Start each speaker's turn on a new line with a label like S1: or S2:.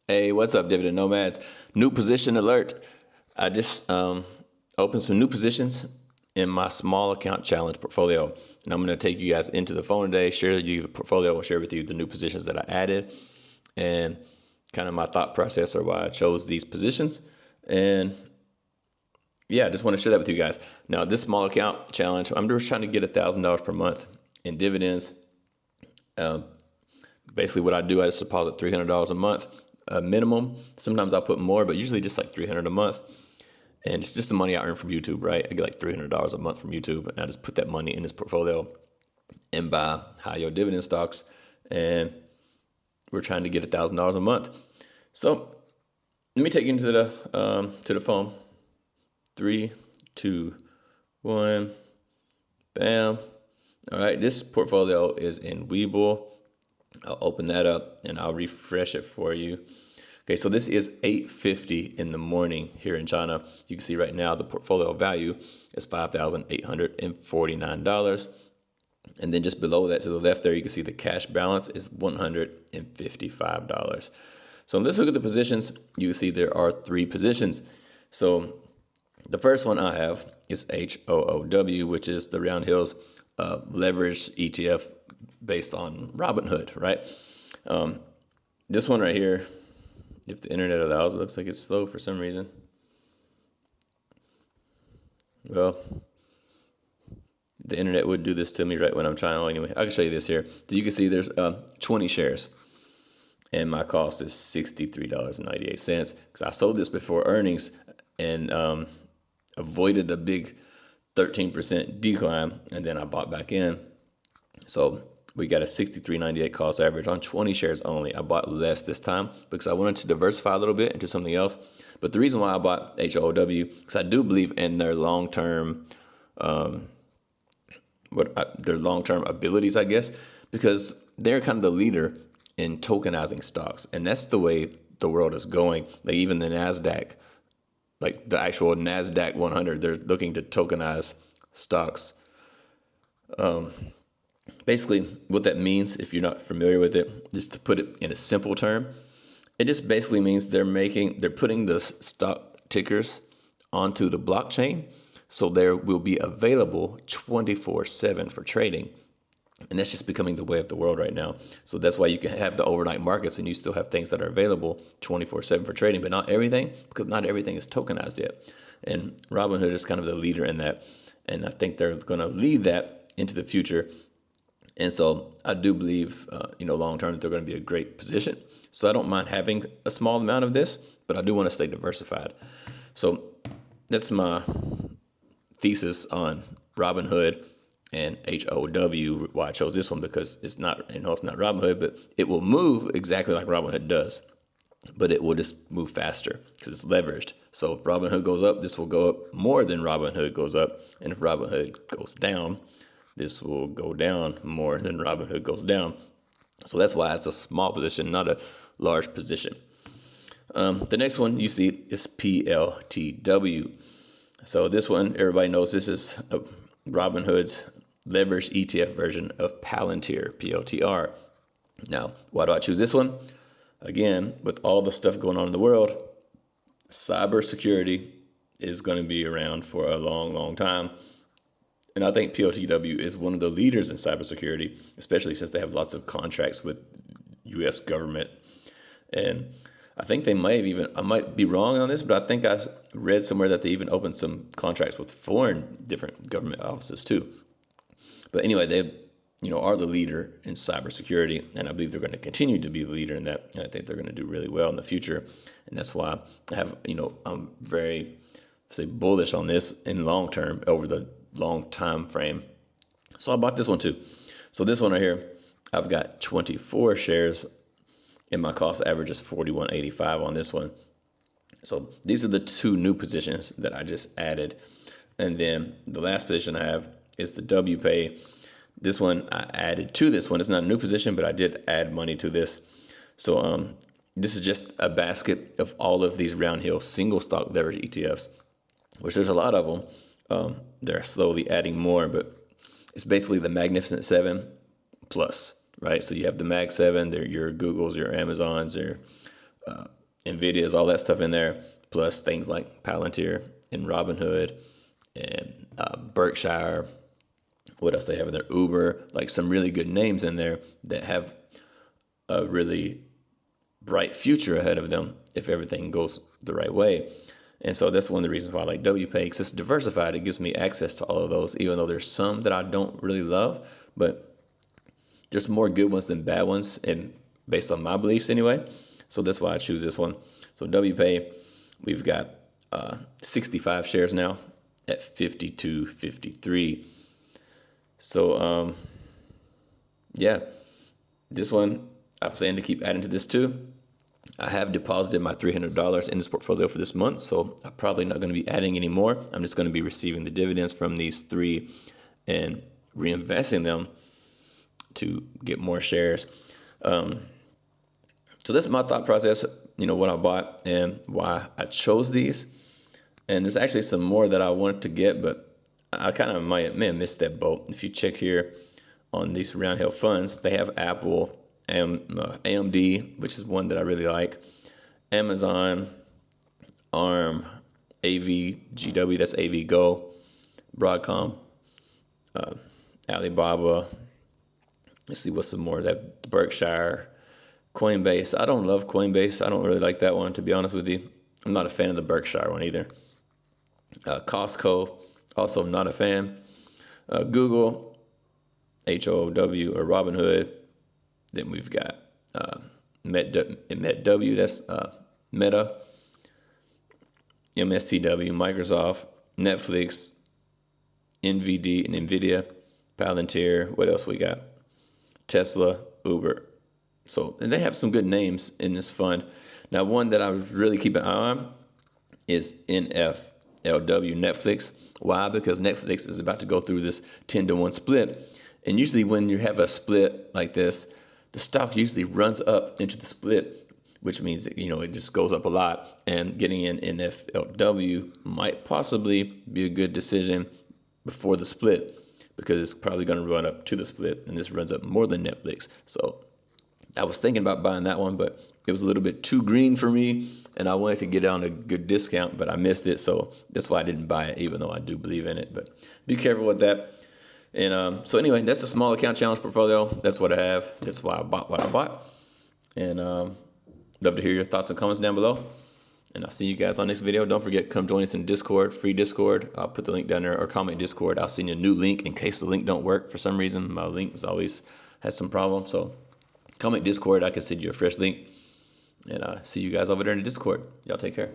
S1: Hey, what's up, Dividend Nomads? New position alert. I just opened some new positions in my small account challenge portfolio. And I'm going to take you guys into the phone today, share with you the portfolio, share with you the new positions that I added and kind of my thought process or why I chose these positions. And yeah, I just want to share that with you guys. Now, this small account challenge, I'm just trying to get $1,000 per month in dividends. Basically, what I do, I just deposit $300 a month minimum. Sometimes I'll put more, but usually just like $300 a month. And it's just the money I earn from YouTube, right? I get like $300 a month from YouTube, and I just put that money in this portfolio and buy high yield dividend stocks. And we're trying to get $1,000 a month. So let me take you into the phone. 3, 2, 1, bam. All right, this portfolio is in Webull. I'll open that up and I'll refresh it for you. Okay, so this is 8:50 in the morning here in China. You can see right now the portfolio value is $5,849. And then just below that to the left there, you can see the cash balance is $155. So let's look at the positions. You can see there are 3 positions. So the first one I have is HOOW, which is the Round Hills leveraged ETF based on Robinhood, right? This one right here, if the internet allows, it looks like it's slow for some reason. Well, the internet would do this to me right when I'm trying. Anyway, I can show you this here. So you can see there's 20 shares, and my cost is $63.98 because I sold this before earnings and avoided the big 13% decline, and then I bought back in. So we got a $63.98 cost average on 20 shares only. I bought less this time because I wanted to diversify a little bit into something else. But the reason why I bought HOOW because I do believe in their long-term their long-term abilities, I guess, because they're kind of the leader in tokenizing stocks, and that's the way the world is going. Like even the Nasdaq, like the actual Nasdaq 100, they're looking to tokenize stocks. Basically, what that means, if you're not familiar with it, just to put it in a simple term, it just basically means they're putting the stock tickers onto the blockchain, so there will be available 24/7 for trading. And that's just becoming the way of the world right now. So that's why you can have the overnight markets and you still have things that are available 24/7 for trading, but not everything, because not everything is tokenized yet. And Robinhood is kind of the leader in that. And I think they're going to lead that into the future. And so I do believe, long term, that they're going to be a great position. So I don't mind having a small amount of this, but I do want to stay diversified. So that's my thesis on Robinhood and HOOW. Why I chose this one, because it's not Robinhood, but it will move exactly like Robinhood does, but it will just move faster because it's leveraged. So if Robinhood goes up, this will go up more than Robinhood goes up, and if Robinhood goes down, this will go down more than Robinhood goes down. So that's why it's a small position, not a large position. The next one you see is PLTW. So this one, everybody knows this is Robinhood's leveraged ETF version of Palantir, PLTR. Now, why do I choose this one? Again, with all the stuff going on in the world, cybersecurity is going to be around for a long, long time. And I think PLTW is one of the leaders in cybersecurity, especially since they have lots of contracts with U.S. government. And I think they might have I might be wrong on this, but I think I read somewhere that they even opened some contracts with foreign different government offices too. But anyway, they are the leader in cybersecurity, and I believe they're going to continue to be the leader in that. And I think they're going to do really well in the future. And that's why I have, I'm very, bullish on this in long term over the long time frame. So I bought this one too. So this one right here, I've got 24 shares, and my cost average is $41.85 on this one. So these are the 2 new positions that I just added. And then the last position I have is the WPAY. This one I added to this one. It's not a new position, but I did add money to this. So this is just a basket of all of these Round Hill single stock leverage ETFs, which there's a lot of them. They're slowly adding more, but it's basically the Magnificent Seven plus, right? So you have the Mag 7, they're your Googles, your Amazons, your Nvidia's, all that stuff in there, plus things like Palantir and Robinhood and Berkshire. What else they have in there? Uber, like some really good names in there that have a really bright future ahead of them if everything goes the right way. And so that's one of the reasons why I like WPAY, because it's diversified. It gives me access to all of those, even though there's some that I don't really love, but there's more good ones than bad ones, and based on my beliefs anyway. So that's why I choose this one. So WPAY, we've got 65 shares now at 52.53. So yeah, this one I plan to keep adding to this too. I have deposited my $300 in this portfolio for this month, so I'm probably not going to be adding any more. I'm just going to be receiving the dividends from these three and reinvesting them to get more shares. So that's my thought process, what I bought and why I chose these. And there's actually some more that I wanted to get, but I kind of may have missed that boat. If you check here on these round-hill funds, they have Apple, AMD, which is one that I really like, Amazon, ARM, AVGW, that's AVGO, Broadcom, Alibaba. Let's see what's some more. They have Berkshire, Coinbase. I don't love Coinbase. I don't really like that one, to be honest with you. I'm not a fan of the Berkshire one either. Costco, also not a fan. Google, HOW, or Robinhood. Then we've got MetW, that's Meta, MSTW, Microsoft, Netflix, NVD and Nvidia, Palantir. What else we got? Tesla, Uber. So, and they have some good names in this fund. Now, one that I was really keeping an eye on is NFLW, Netflix. Why? Because Netflix is about to go through this 10-to-1 split. And usually when you have a split like this, the stock usually runs up into the split, which means, it just goes up a lot. And getting in NFLW might possibly be a good decision before the split, because it's probably going to run up to the split, and this runs up more than Netflix. So I was thinking about buying that one, but it was a little bit too green for me, and I wanted to get it on a good discount, but I missed it. So that's why I didn't buy it, even though I do believe in it. But be careful with that. And so anyway, that's a small account challenge portfolio. That's what I have. That's why I bought what I bought. And love to hear your thoughts and comments down below. And I'll see you guys on the next video. Don't forget, come join us in Discord, free Discord. I'll put the link down there, or comment Discord. I'll send you a new link in case the link don't work. For some reason, my link always has some problem. So comment Discord. I can send you a fresh link. And see you guys over there in the Discord. Y'all take care.